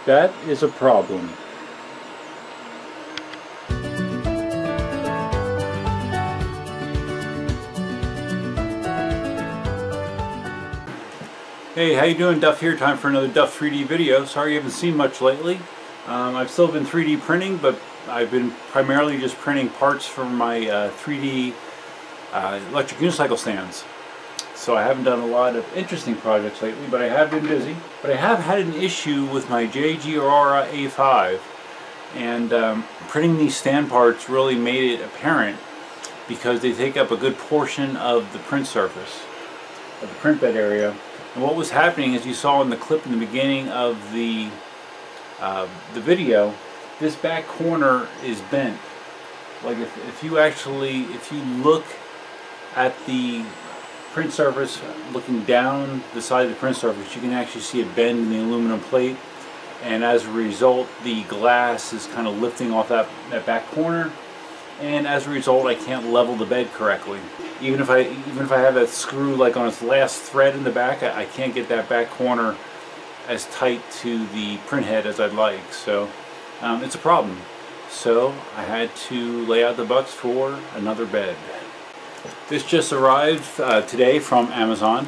That is a problem. Hey, how you doing? Duff here. Time for another Duff 3D video. Sorry you haven't seen much lately. I've still been 3D printing, but I've been primarily just printing parts for my 3D electric unicycle stands. So I haven't done a lot of interesting projects lately, but I have been busy. But I have had an issue with my Jgaurora A5, and printing these stand parts really made it apparent because they take up a good portion of the print surface, of the print bed area. And what was happening, as you saw in the clip in the beginning of the video, this back corner is bent. Like if you look at the print surface, looking down the side of the print surface, you can actually see a bend in the aluminum plate, and as a result the glass is kind of lifting off that back corner, and as a result I can't level the bed correctly. Even if I have that screw like on its last thread in the back, I can't get that back corner as tight to the print head as I'd like. So it's a problem. So I had to lay out the bucks for another bed. This just arrived today from Amazon.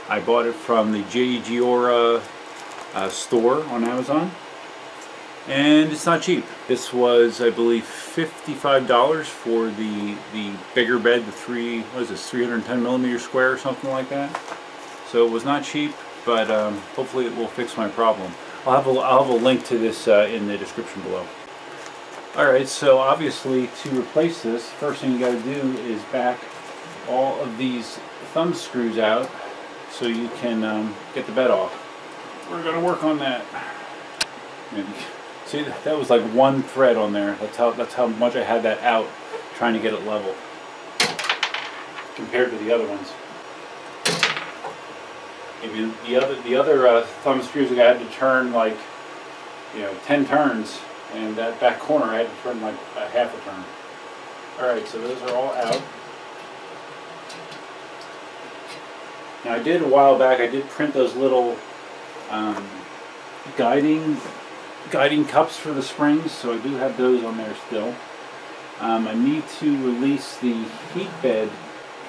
I bought it from the Jgaurora store on Amazon, and it's not cheap. This was, I believe, $55 for the bigger bed, the 310mm square or something like that. So it was not cheap, but hopefully it will fix my problem. I'll have a link to this in the description below. Alright, so obviously to replace this, first thing you got to do is back all of these thumb screws out so you can get the bed off. We're going to work on that. Maybe. See, that was like one thread on there. That's how much I had that out, trying to get it level compared to the other ones. Maybe the other thumb screws I had to turn like 10 turns, and that back corner I had to turn like a half a turn. All right, so those are all out. Now I did a while back. I did print those little guiding cups for the springs, so I do have those on there still. I need to release the heat bed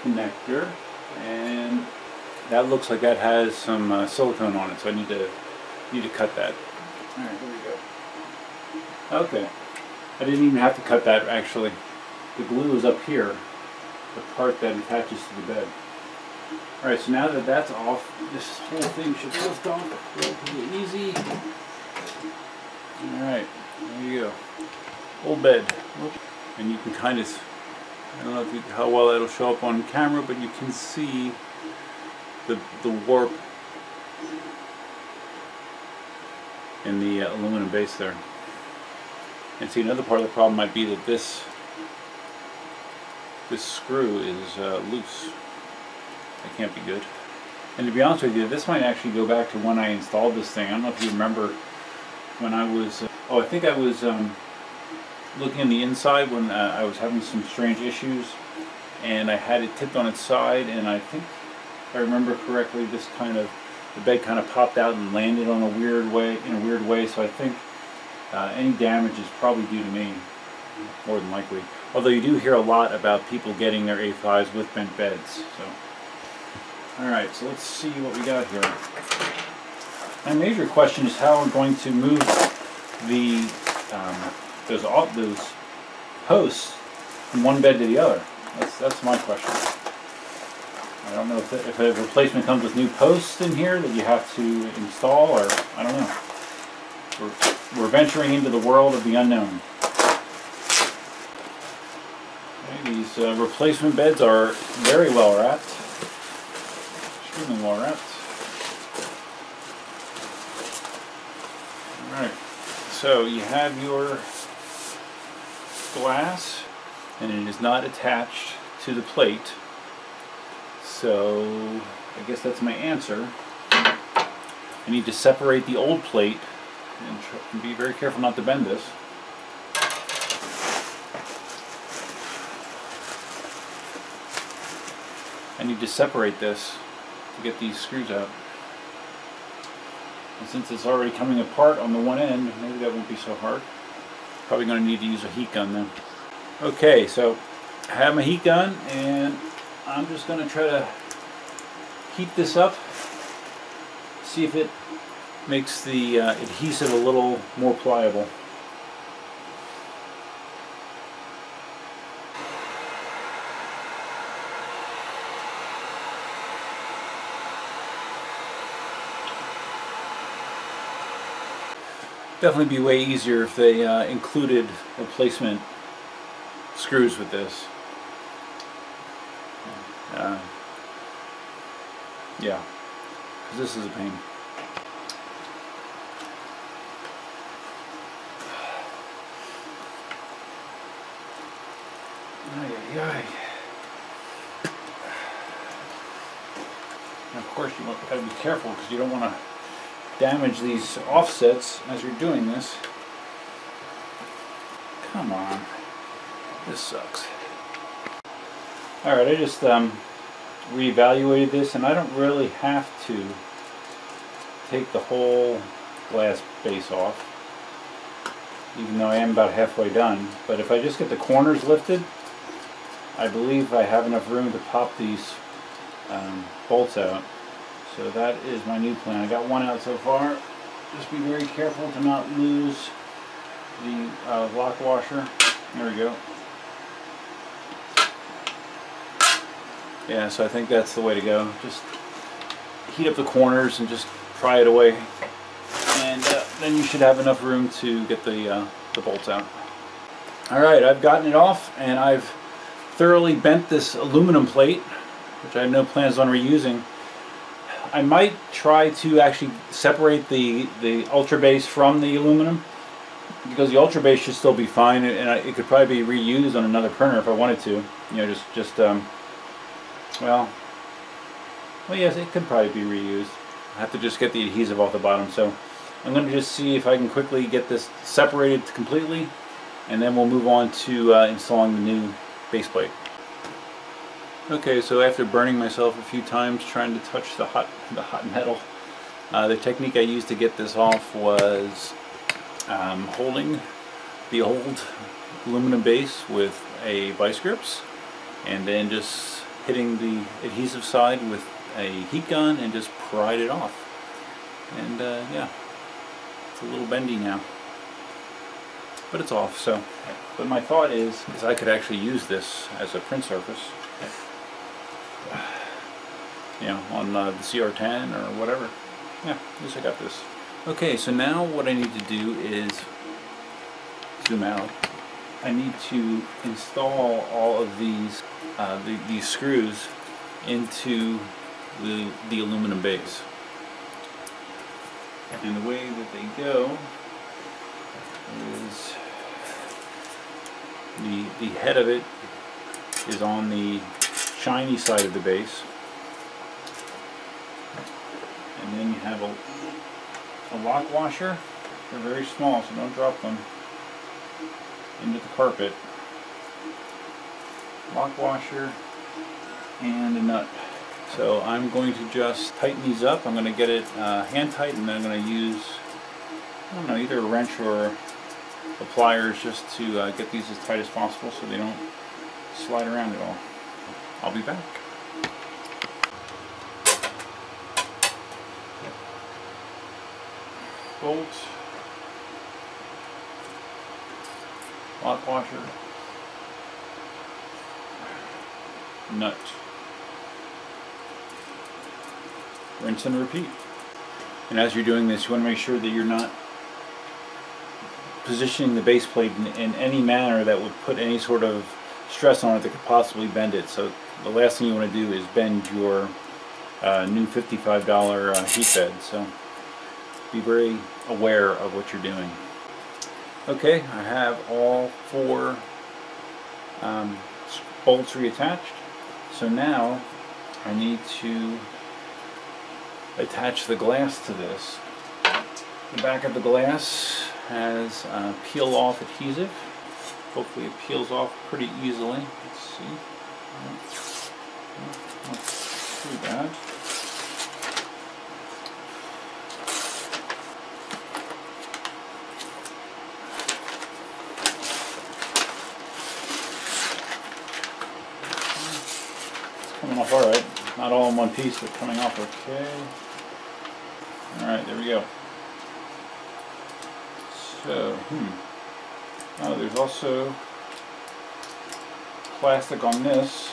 connector, and that looks like that has some silicone on it, so I need to cut that. All right, here we go. Okay, I didn't even have to cut that actually. The glue is up here, the part that attaches to the bed. All right, so now that that's off, this whole thing should lift off relatively easy. Alright, there you go. Old bed. And you can kind of, I don't know how well that'll show up on camera, but you can see the warp in the aluminum base there. And see, another part of the problem might be that this screw is loose. That can't be good. And to be honest with you, this might actually go back to when I installed this thing. I don't know if you remember when I was, I think I was looking in the inside when I was having some strange issues, and I had it tipped on its side, and I think, if I remember correctly, the bed kind of popped out and landed on in a weird way, so I think any damage is probably due to me, more than likely. Although you do hear a lot about people getting their A5s with bent beds. So, alright, so let's see what we got here. My major question is how I'm going to move the those posts from one bed to the other. That's my question. I don't know if a replacement comes with new posts in here that you have to install, or I don't know. We're venturing into the world of the unknown. Okay, these replacement beds are very well wrapped. Extremely well wrapped. Alright, so you have your glass, and it is not attached to the plate, so I guess that's my answer. I need to separate the old plate and be very careful not to bend this. I need to separate this to get these screws out. And since it's already coming apart on the one end, maybe that won't be so hard. Probably going to need to use a heat gun then. Okay, so I have my heat gun, and I'm just going to try to heat this up, see if it makes the adhesive a little more pliable. Definitely be way easier if they included replacement screws with this. Yeah, because this is a pain. And of course you got to be careful because you don't want to damage these offsets as you're doing this. Come on, this sucks. Alright, I just reevaluated this, and I don't really have to take the whole glass base off, even though I am about halfway done. But if I just get the corners lifted, I believe I have enough room to pop these bolts out. So that is my new plan. I got one out so far. Just be very careful to not lose the lock washer. There we go. Yeah, so I think that's the way to go. Just heat up the corners and just pry it away, and then you should have enough room to get the bolts out. Alright, I've gotten it off, and I've thoroughly bent this aluminum plate, which I have no plans on reusing. I might try to actually separate the ultra base from the aluminum, because the ultra base should still be fine, and it could probably be reused on another printer if I wanted to. You know, well, yes, it could probably be reused. I have to just get the adhesive off the bottom. So I'm going to just see if I can quickly get this separated completely, and then we'll move on to installing the new base plate. Okay, so after burning myself a few times trying to touch the hot metal, the technique I used to get this off was holding the old aluminum base with a vice grips, and then just hitting the adhesive side with a heat gun and just pried it off. And yeah, it's a little bendy now, but it's off. So, but my thought is I could actually use this as a print surface, you know, on the CR10 or whatever. Yeah, at least I got this. Okay, so now what I need to do is zoom out. I need to install all of these screws into the aluminum base. And the way that they go is the head of it is on the shiny side of the base, and then you have a lock washer. They're very small, so don't drop them into the carpet. Lock washer and a nut. So I'm going to just tighten these up. I'm going to get it hand tight, and then I'm going to use, I don't know, either a wrench or the pliers just to get these as tight as possible so they don't slide around at all. I'll be back. Bolt, lock washer, nut. Rinse and repeat. And as you're doing this, you want to make sure that you're not positioning the base plate in any manner that would put any sort of stress on it that could possibly bend it. So the last thing you want to do is bend your new $55 heat bed. So be very aware of what you're doing. Okay, I have all four bolts reattached. So now I need to attach the glass to this. The back of the glass has peel off adhesive. Hopefully it peels off pretty easily. Let's see. Not too bad. off alright. Not all in one piece, but coming off okay. Alright, there we go. So, oh, there's also plastic on this.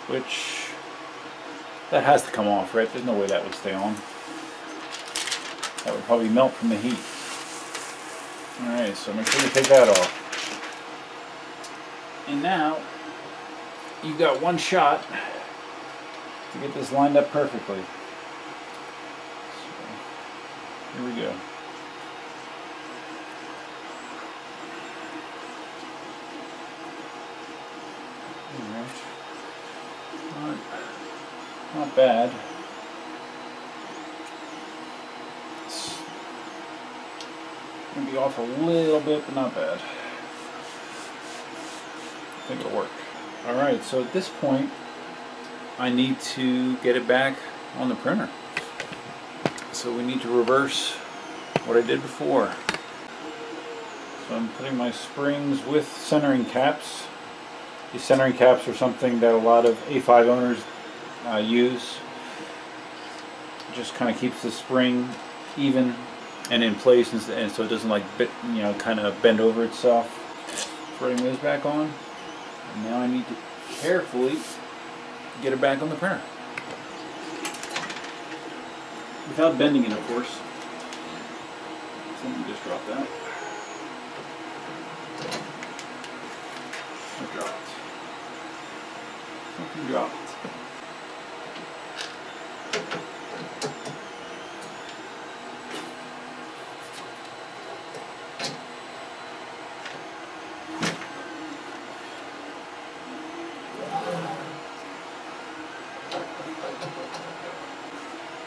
Which, that has to come off, right? There's no way that would stay on. That would probably melt from the heat. Alright, so make sure you take that off. And now, you got one shot to get this lined up perfectly. So, here we go. Alright. Not bad. It's going to be off a little bit, but not bad. I think it'll work. Alright, so at this point I need to get it back on the printer. So we need to reverse what I did before. So I'm putting my springs with centering caps. These centering caps are something that a lot of A5 owners use. It just kind of keeps the spring even and in place, and so it doesn't like kind of bend over itself. Putting those back on. And now I need to carefully get it back on the printer. Without bending it, of course. So let me just drop that. It dropped. Something dropped.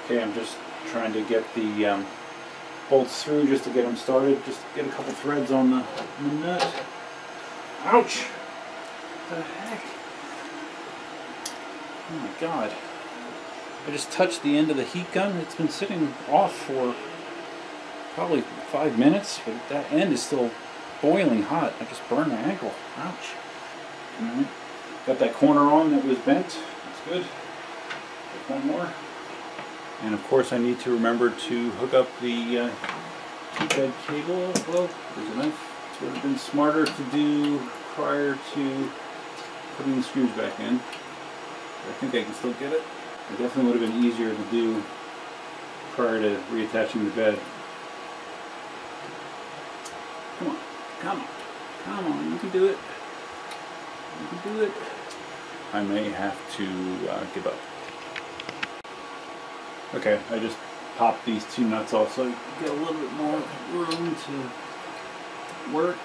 Okay, I'm just trying to get the bolts through just to get them started. Just get a couple threads on the nut. Ouch! What the heck? Oh my god. I just touched the end of the heat gun. It's been sitting off for probably 5 minutes, but that end is still boiling hot. I just burned my ankle. Ouch. Alright. Got that corner on that was bent. That's good. Take one more. And of course I need to remember to hook up the bed cable. Well, there's a knife. It would have been smarter to do prior to putting the screws back in. I think I can still get it. It definitely would have been easier to do prior to reattaching the bed. Come on, come on, come on, you can do it. You can do it. I may have to give up. Okay, I just popped these two nuts off so I get a little bit more room to work.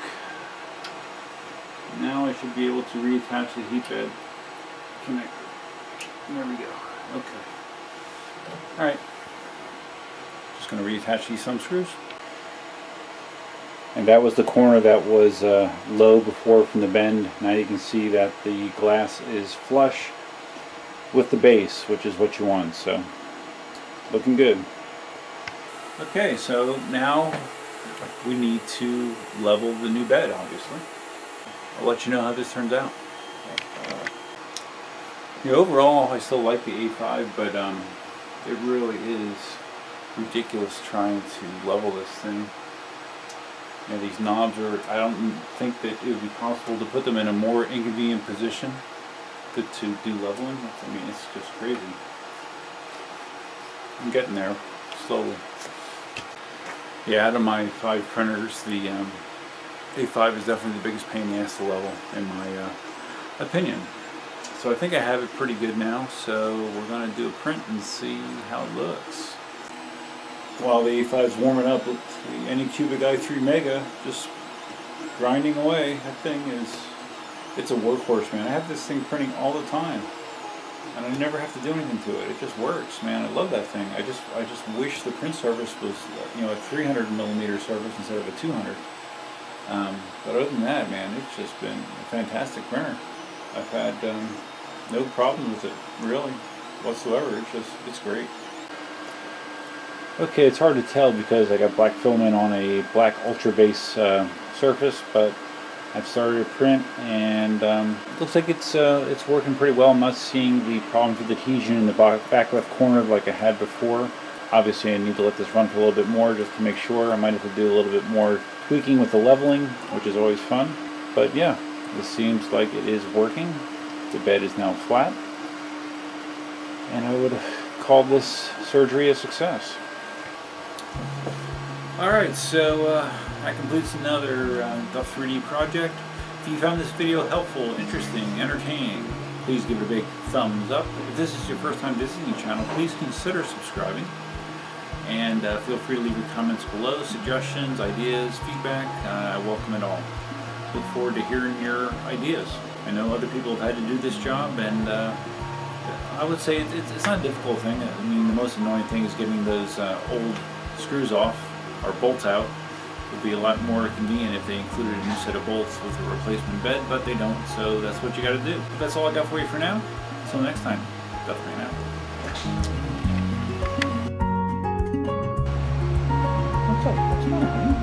Now I should be able to reattach the heat bed connector. There we go. Okay. Alright. Just going to reattach these thumb screws. And that was the corner that was low before from the bend. Now you can see that the glass is flush with the base, which is what you want. So, looking good. Okay, so now we need to level the new bed, obviously. I'll let you know how this turns out. Overall, I still like the A5, but it really is ridiculous trying to level this thing. These knobs are, I don't think that it would be possible to put them in a more inconvenient position to do leveling. I mean, it's just crazy. I'm getting there, slowly. Yeah, out of my 5 printers, the A5 is definitely the biggest pain in the ass to level, in my opinion. So I think I have it pretty good now, so we're going to do a print and see how it looks. While the A5 is warming up with the Anycubic i3 Mega, just grinding away. That thing is, it's a workhorse, man. I have this thing printing all the time, and I never have to do anything to it. It just works, man. I love that thing. I just wish the print surface was, a 300mm surface instead of a 200. But other than that, man, it's just been a fantastic printer. I've had no problem with it, really, whatsoever. It's great. Okay, it's hard to tell because I got black filament on a black ultra base surface, but I've started a print, and it looks like it's working pretty well. I'm not seeing the problems with adhesion in the back left corner like I had before. Obviously I need to let this run for a little bit more just to make sure. I might have to do a little bit more tweaking with the leveling, which is always fun. But yeah, this seems like it is working. The bed is now flat, and I would call this surgery a success. Alright, so that completes another Duff 3D project. If you found this video helpful, interesting, entertaining, please give it a big thumbs up. If this is your first time visiting the channel, please consider subscribing. And feel free to leave your comments below, suggestions, ideas, feedback. I welcome it all. Look forward to hearing your ideas. I know other people have had to do this job, and I would say it's not a difficult thing. I mean, the most annoying thing is getting those old screws off or bolts out. It would be a lot more convenient if they included a new set of bolts with a replacement bed, but they don't, so that's what you got to do. That's all I got for you for now. Until next time, Gotway out. What's up? What's going on?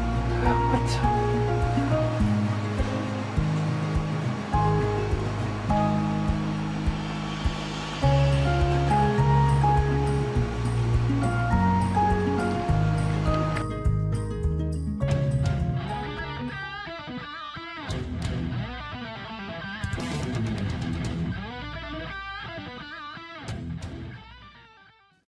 What?